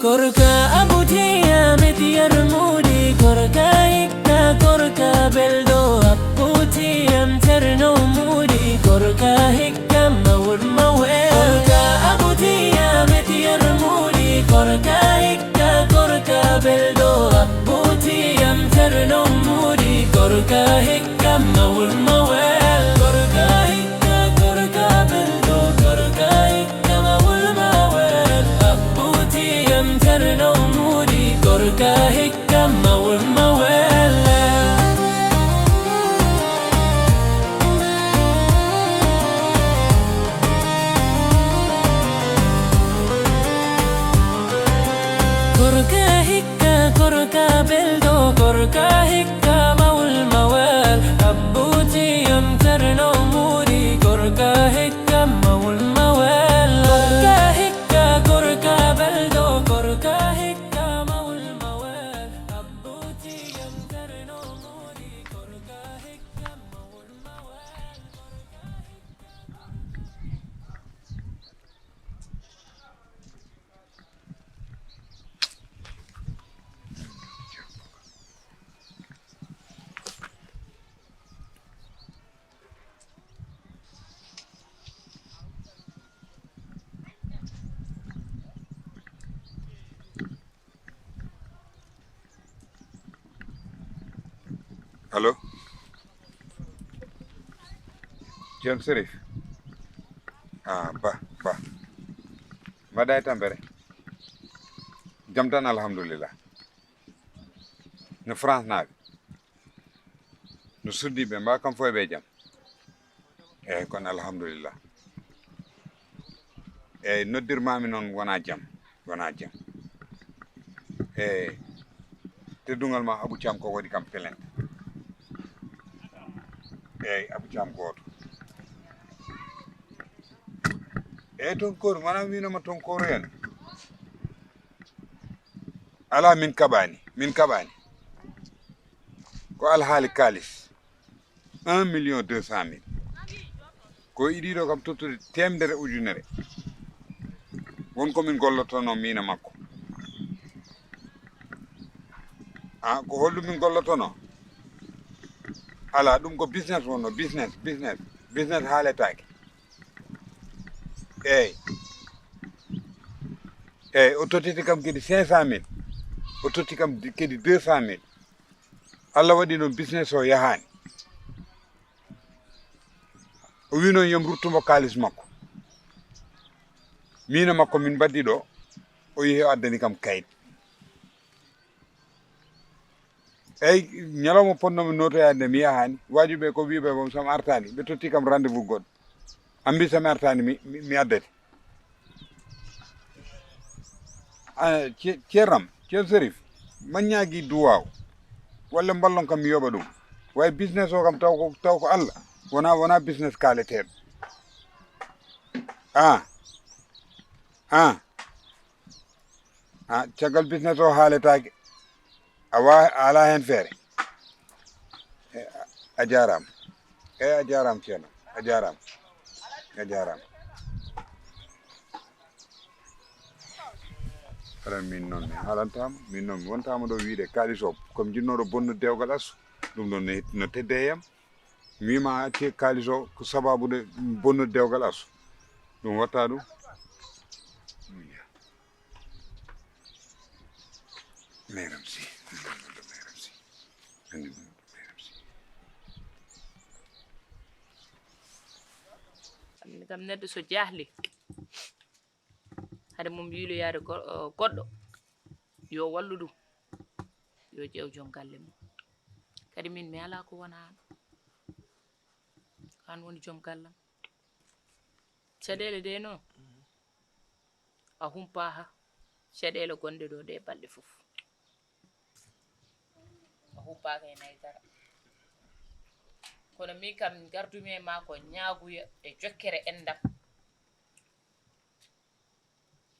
كركا أبوتي يا مدير مودي كركا هيكا كركا بلدو أبوتي يا مترنو مودي كركا هيكا مور مويل كركا أبوتي يا مدير مودي كركا هيكا كركا بلدو أبوتي يا مترنو مودي كركا هيكا مور مويل كركا هيكا كركا بلدو كركا هيكا مور مويل أبوتي يا مترنو مودي كركا هيكا مور مويل كركا هيكا كركا بلدو كركا هيكا مول موال أبوتي يمترنو موري كركا هيكا مول موال كركا هيكا كركا بلدو كركا هيكا مول موال أبوتي يمترنو موري كركا هيكا مول موال Allo Jom Serif ba mbaɗa e tampere jam tan alhamdulillah no France naaɓe no suddiɓe mba kam fof ɓe jam eyyi kono alhamdulillah eyyi noddirmami noon wona jam eyyi teddugal ma Abou Thiam ko waɗi kam pelente eyyi Abou Thiam goto eyyi tonkor mana winoma tonkoro en ala min kaɓani ko alhaali kalis 1.200.000 ko iɗiɗo kam tottude temedere ujunere wonko min gollotono mina makko ko hollum min gollotono ala ɗum ko business wonno business haaletake eyyi o tottiti kam kadi 500.000 o totti kam kadi 200.000 Allah waɗi noon business o yahani o wi noon yomi ruttumo kalis makko mina makko min mbaddi ɗo o yeehi o addani kam kayit eyyi ñalawma ponnomi notoyade mi yahani wajiɓe ko wiɓe bom somi artani ɓe totti kam rendez-vous goɗɗo ambi somi artani mi addati ceernam ceer Serif maññagui duwaw walla ballon kam mi yoɓa ɗum way business o kam taw ko Allah wona business kaleteɗo caggal business o haaletake ala hen feere a jarama eyyi a jarama ceerno a jarama aɗa min noon mi haalantama min noon mi wontama ɗo wiide kalis o komi jinnoɗo bonnude dewgal asso ɗum ɗon no tedde e yam mi wima acci kalis o ko sababude bonnude dewgal asso ɗum watta ɗum meram si kam neɗɗo so jahli hade mum yiiloyade goɗɗo yo wallu ɗum yo ƴeew joom galle mum kadi min mi ala ko wona an woni joom gallam caɗele de noon a humpaha caɗele gonɗe ɗo ɗe balɗe fof a humpaka e naydara kono min kam gardumi e ma ko ñaaguya e jokkere endam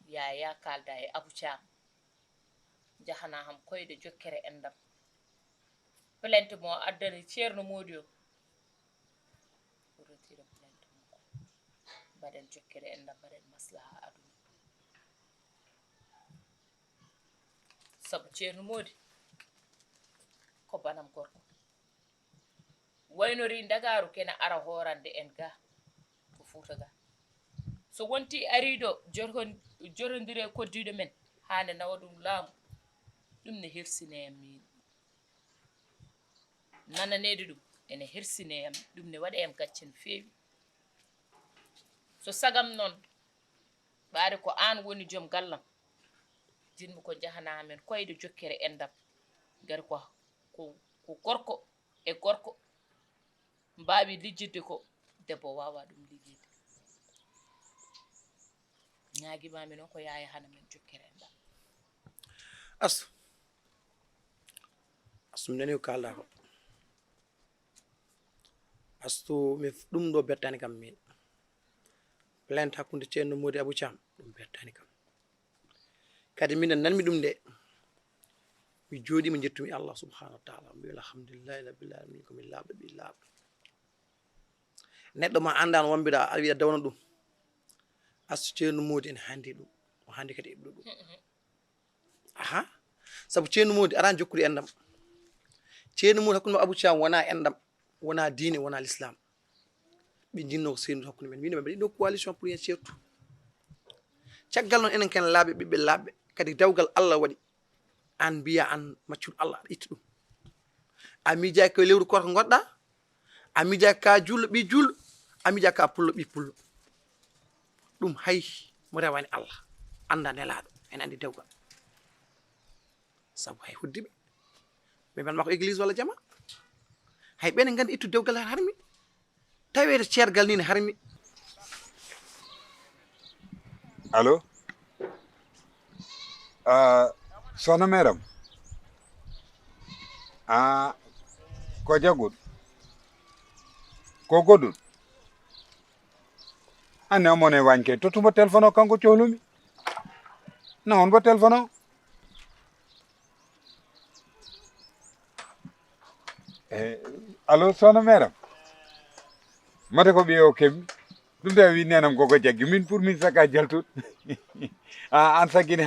ya kalda e Abou Thiam jahana ham koyɗe jokkere endam plainte mo addani ceerno Modi o retira plainte makko mbaɗen jokkere endam mbaɗen maslaha aduna sabu ceerno Mody ko banam gorko waynori Dagaru kene ara horande en ga ko Fuuta ga so wonti ariɗo jorodire koddiɗo men hande nawa ɗum laamu ɗum ne hersineyam min nananede ɗum ene hersineyam ɗum ne waɗa yam gacce no feewi so sagam noon ɓaade ko an woni joom gallam jinmi ko jahana men koyɗo jokkere endam gari ko gorko e gorko mbawi lijjidde ko debbo wawa ɗum lijjidde ñaguimami noon ko yaya hana men jokkere endam astu mi nani ko kalɗa ko astu mi ɗum ɗo bettani kam min plainte hakkude ceerno Mody Abou Thiam ɗum bettani kam kadi minen nanmi ɗum nde mi jooɗima jettumi Allah subhanahu wa taala mbi alhamdulillahi rabbil alamin komin laaɓɗo ɓi laaɓɗo neɗɗo ma andano wonɓiɗa a wiya dawna ɗum astu ceerno Mody ene handi ɗum o handi kadi eɓɗo ɗum aha saabu ceerno Mody arani jokkude endam ceerno Mody hakkude Abou Thiam wona endam wona diine wona l'islam ɓe jinno ko seydu hakkude men mine ɓe mbaɗi ɗo coalition pour yen ceertu caggal noon enen ken laaɓe ɓiɓɓe laaɓɓe kadi dawgal Allah waɗi an mbiya an maccuɗo Allah aɗa itta ɗum a miijaki koye lewru korko goɗɗa a miijaki ka julɗo ɓi julɗo a miijaki ka pullo ɓi pullo ɗum hay mo rewani Allah anda nelaɗo ene andi dewgal saabu hay hoddiɓe ɓe mbanma ko église walla jama hay ɓene gandi ittu dewgal har harmi tawede ceergal ni ne harmi allo sohna meram ko jagguɗo ko goɗɗuɗo anne omone wañke tottumo téléphone o kanko cohlumi non bo téléphone o allo sohna meram mate ko ɓiye o keɓmi ɗum de a wi nenam koko jaggi min pour min saka jaltuɗo an saggini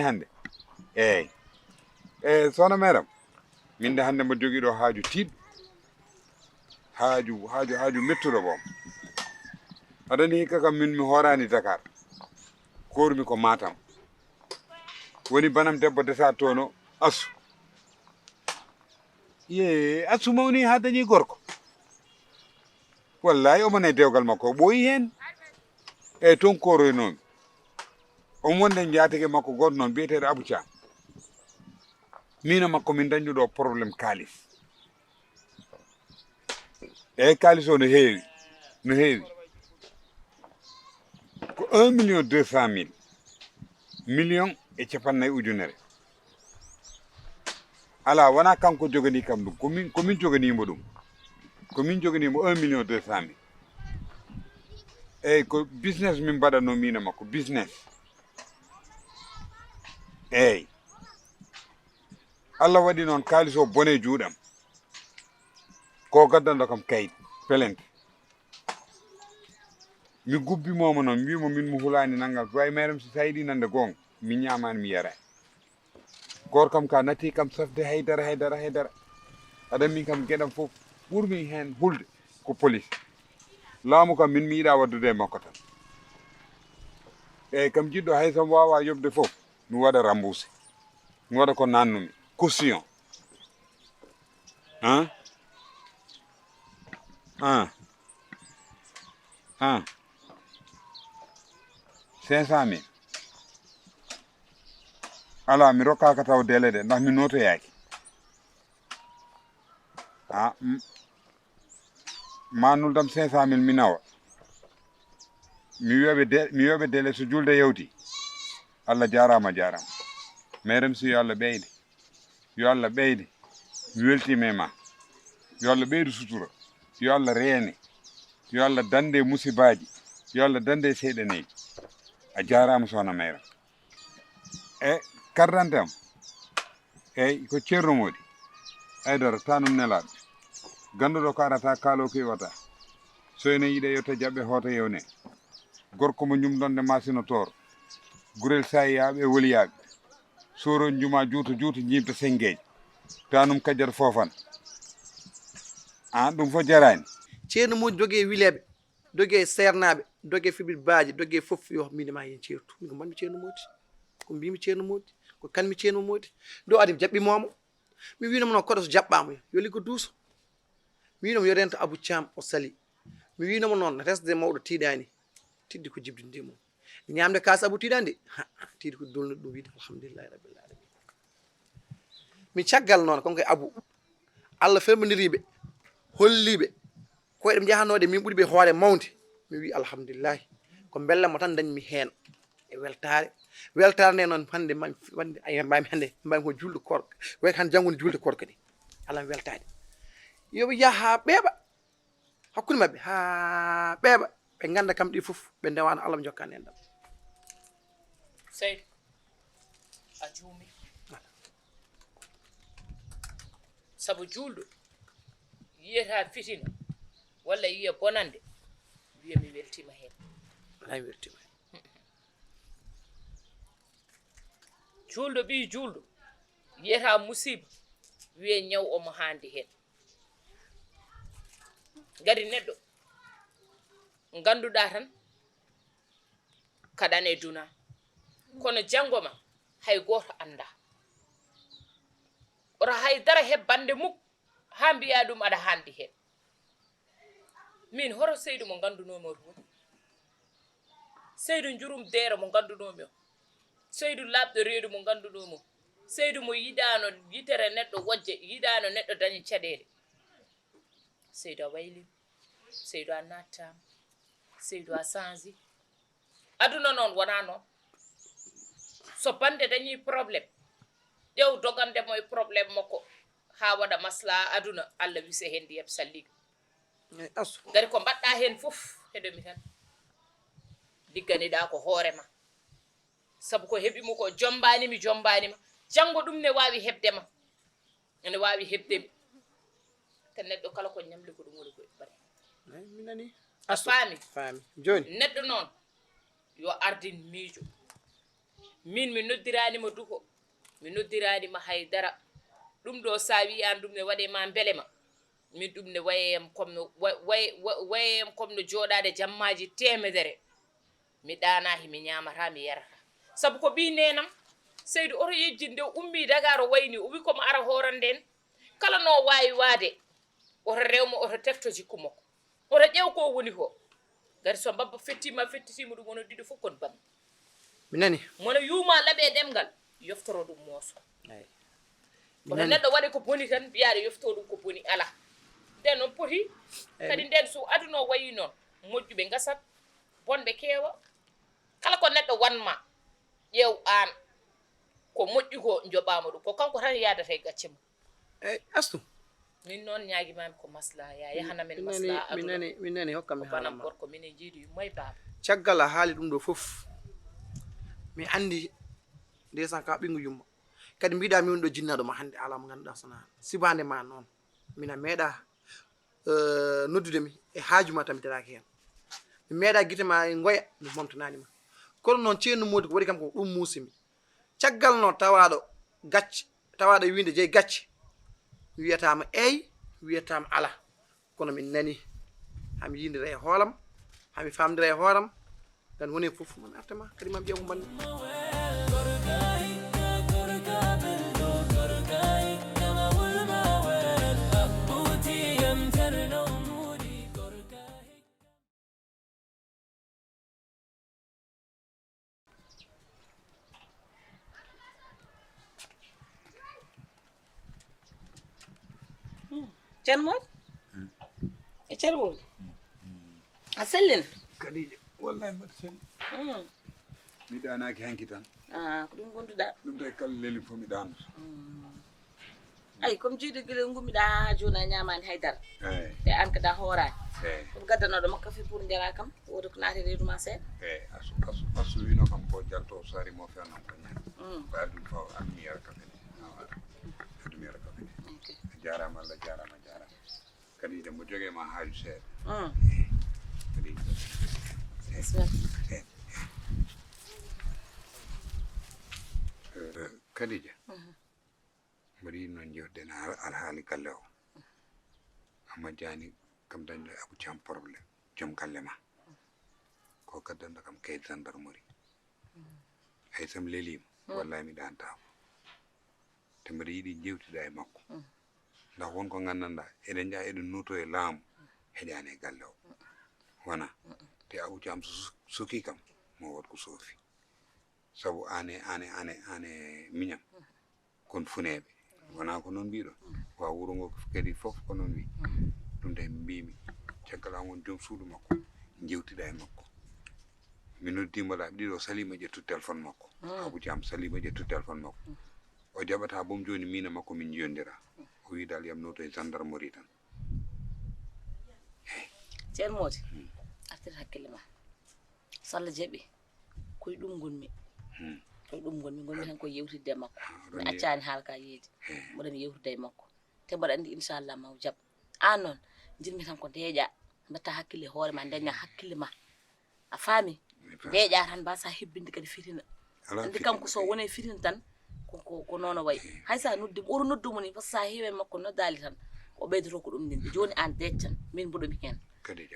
hannde eyyi sohna meram min de hannde mbo jogiiɗo haaju tiiɗɗo haaju mettuɗo boom aɗani hikka kam min mi horani Dakar kormi ko Matam woni banam debbo desa tono Asu ye Asu mawni ha dañi gorko wallahi omone dewgal makko o ɓooyi hen eyyi toon koroynomi on wonde jatike makko goto noon biyeteɗo Abou Thiam mino makko min dañƴuɗo probléme kalis eyyi kalis o no heewi ko 1.200.000 million e capannayyi ujunere ala wona kanko jogani kam ɗum komin joganimo ɗum komin joganimo 1.200.000 eyyi ko business min mbaɗatno mino makko business eyyi Allah waɗi noon kalis o bone juuɗam ko gaddando kam kayit plainte mi gubbimomo noon mbimo min mo hulani naggam way meram so tawiɗi nande gonga mi ñamani mi yara goto kam ka natti kam safde haydara aɗa min kam gueɗam foof ɓurmi hen hulde ko police laamu kam min mi yiiɗa waddude e makko tan eyyi kam jiɗɗo hay somo wawa yobde foof mi waɗa remboursé mi waɗa ko nannumi caution 500.000 ala mi rokkaka taw délai de ndax mi notoyaki manuldam 500.000 mi nawa mi wiyoɓe délai so julde yewti Allah jarama merem si yo Allah ɓeyde mi weltima e ma yo Allah ɓeydu sutura yo Allah reene yo Allah dande musibaji yo Allah dande seyɗaneji a jarama sohna Mayra e carte d'identité am eyyi ko ceerno Mody Aidara tanum nelaɗo ganduɗo ko arata kaalo ko iwata so ene yiiɗe yetta jaɓɓe hoto yewne gorko mo ñumdonde masinotor gurel sayiyaɓe e woliyaɓe soro juma juuto jimta sengeej tanum kajjata fofan ɗum fof jarani ceerno Mody dogue wileɓe dogue sernaɓe dogue fiɓiɓe baaji dogue fof yo minima yen ceertu min ko manmi ceerno Mody ko mbimi ceerno Mody ko kanmi ceerno Mody do adi mi jaɓɓimomo mi winomo noon koɗo so jaɓɓama yo liggo duuso mi winomo yo rento Abou Thiam o sali mi winomo noon resde mawɗo tiiɗani tiddi ko jibdinde mum ñamde kaas Abou tiiɗande tiiɗi ko dolnude ɗum wiide alhamdulillahi rabbil alamin mi caggal noon konko e Abou Allah fermodiriɓe holliɓe koye ɗum jahanode min ɓuuri ɓe hoore mawde mi wi alhamdulillahi ko bellamo tan dañmi heen e weltare nde noon hande mbami hande mbami ko julɗo korka way hande janggude julde korka ni alam weltade yoɓe yaha ha ɓeeɓa hakkude mabɓe ha ɓeeɓa ɓe ganda kam ɗi fof ɓe ndewano Allah mo jokkani en ɗam Seydou a juumi sabu julɗo yiyata fitina walla yiya bonande wiya mi weltima hen alay weltima julɗo ɓi julɗo yiyata musiba wiye ñaw omo handi hen gadi neɗɗo ganduɗa tan kaɗane duna kono janggo ma hay goto anda ora haydara hebbande mukko ha mbiya ɗum aɗa handi hen min horo Seydou mo gandunomi o to Seydou jurum deere mo gandunomi o Seydou labɗo reedu mo gandunomi o Seydou mo yiɗano yitere neɗɗo wojje yiɗano neɗɗo dañi caɗele Seydou a wayli Seydou a nattama Seydou a changi aduna noon wona noon so bande dañi probléme ƴew dogandemo e probléme makko ha waɗa masla aduna Allah wise hen ndiyam salliga asu gari ko mbaɗɗa hen fof heɗomi tan ligganiɗa ko hoorema sabu ko heɓimo ko jombanimi janggo ɗum ne wawi hebdema ene wawi hebdemi te neɗɗo kala ko ñamli ko ɗum woni koye bare mi nani a faami joni neɗɗo noon yo ardin miijo min mi noddiranima duko mi noddiranima haydara ɗum ɗo sa wi an ɗum ne waɗema belema min ɗum ne wayeyam comme no wayeyam comme no joɗade jammaji temedere mi ɗanahi mi ñamata mi yarata sabu ko ɓi nenam Seydou oto yejjinde ummi dagaro wayni o wi komo ara horanden kala no wawi waade oto rewmo oto tefto jikku makko oto ƴew ko woni ko gari so mbabba fettima ɗum wono ɗiɗo fof kon bam mi nani mono yuma laaɓe ɗemgal yoftoro ɗum mooso oto neɗɗo waɗi ko boni tan mbiyaɗo yofto ɗum ko boni ala nden noon poti kadi nden so aduna o wayi noon moƴƴuɓe gasat bonɓe keewa kala ko neɗɗo wanma ƴeew an ko moƴƴi ko joɓama ɗum ko kanko tan yadata e gacce mum eyyi astu min noon ñaguimami ko masla ya yahana men masla aduna mi nani hokkami banam gorko minen jiiɗi yummay baba caggal a haali ɗum ɗo fof mi andi ndesan ka ɓingu yumma kadi mbiɗa mi woni ɗo jinnaɗo ma hannde ala mo ganduɗa sona sibande ma noon mina meeɗa noddudemi e haajuma tan mi daraki hen mi meeɗa guite ma e goya mi momtananima kono noon ceerno Mody ko waɗi kam ko ɗum muusimi caggal noon tawaɗo gacce tawaɗo winde jeeyi gacce mi wiyatama eyi mi wiyatama ala kono min nani hami yindira e hoolam hami famdira e hooram gan woni fof man artema kadi mam ƴeew ko banni ceerno Mody e ceerno Mody a sellina kadije wallahi mbaɗa selli mi ɗanaki hanki tan ko ɗum gonduɗa ɗum tawi kala leli fof mi ɗanoto ay comme jiiɗo guila gummiɗa ha joni a ñamani haydara eyyi te an kada hoorani eyyi ɗum gaddanoɗo makka fi pour jara kam woto ko naati reedu ma seeɗa eyyi asu wino kam ko jalto sari mo fewnon ko ñaan ko adum faw admi yara kafe ne admi yara kafe ne jarama Allah jarama kadi ide mo jogue ma haaju seeɗa kadi Khadija mari non jodden alhaali galle o amma jani kam dañɗo Abou Thiam probléme joom galle ma ko kaddanta kam kayit gendarmerie hay sam lelima wallahi mi ɗantako te mbiɗa yiiɗi jewtida e makko ndax wonko gandanɗa eɗen jaa eɗen nuto e laamu heƴani e galle o wona te Abou Thiam soki kam mo wat ko soofi sabu ane miñam kon funeɓe wona ko noon mbiɗon wa wuro ngo kadi fof ko noon wi ɗum de mbimi caggal am won joom suudu makko jewtida e makko mi noddimoɗa ɗiɗo salima ƴettu téléphone makko Abou Thiam salima ƴettu téléphone makko o jaɓata boom joni min e makko min jiyondira o wi dal yam noto e gendarmerie tan ceerno Mody artir hakkille ma so Allah jaɓi koye ɗum gonmi gonmi tan koye yewtidde e makko mi accani haalka yeedi mboɗami yewtidde e makko te mbaɗa andi inchallah maw jaab an noon jinmi tan ko deeƴa mbatta hakkille hoore ma ndeña hakkille ma a faami deeƴa tan mbasa hebbinde kadi fitina andi kanko so woni fitina tan ko noon o wayi hay sa noddi ɓuru noddumo ni par ce que sa heewi makko noddali tan o ɓeydoto ko ɗum ninde joni an deeccan min mboɗomi hen kadi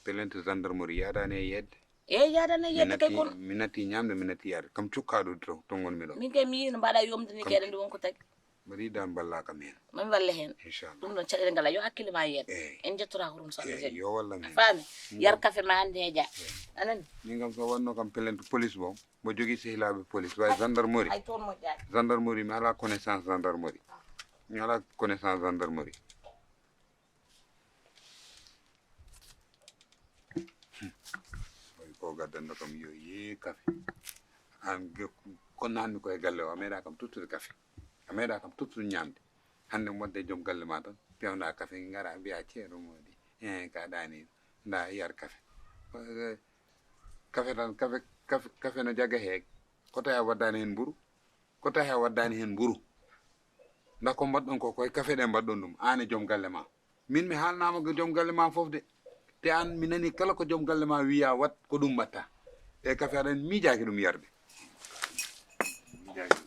pelente gendarmerie yaadani e yedde eyi yaadani e yedde kay kono mi natti ñamde mi natti yaade kam cukkaɗo to gonmi ɗo min kay mi yino mbaɗa yomdani keɗen ndi wonko tagi mbaɗi dan balla kam hen mami walle hen inchallah ɗum ɗon caɗele ngala yo hakkille ma yeeɗa en jettora ko ɗum so Allah jaɓi yo wallam a hen faami yar café ma ndeeƴa anani min kam so wanno kam pelente police bo mo jogui sehilaɓe police way gendarmerie ay toon moƴƴaani gendarmerie mi ala connaissance gendarmerie mi ala connaissance gendarmerie ko gaddando kam yo ye café an ko nanmi koye galle o a meeɗa kam tuttude café a meeɗa kam tuttude ñamde hande modde joom galle ma tan pewda café gara mbiya ceerno Mody ka ɗani nda yar café café tan café no jagga heeg ko tawi a waddani hen mburu ko tawi a waddani hen mburu nda ko mbaɗɗon ko koye café ɗe mbaɗɗon ɗum an e joom galle ma min mi haalnama ko joom galle ma foof de te an mi nani kala ko joom galle ma wiya wat ko ɗum mbatta e café aɗa miijaki ɗum yarde miijaki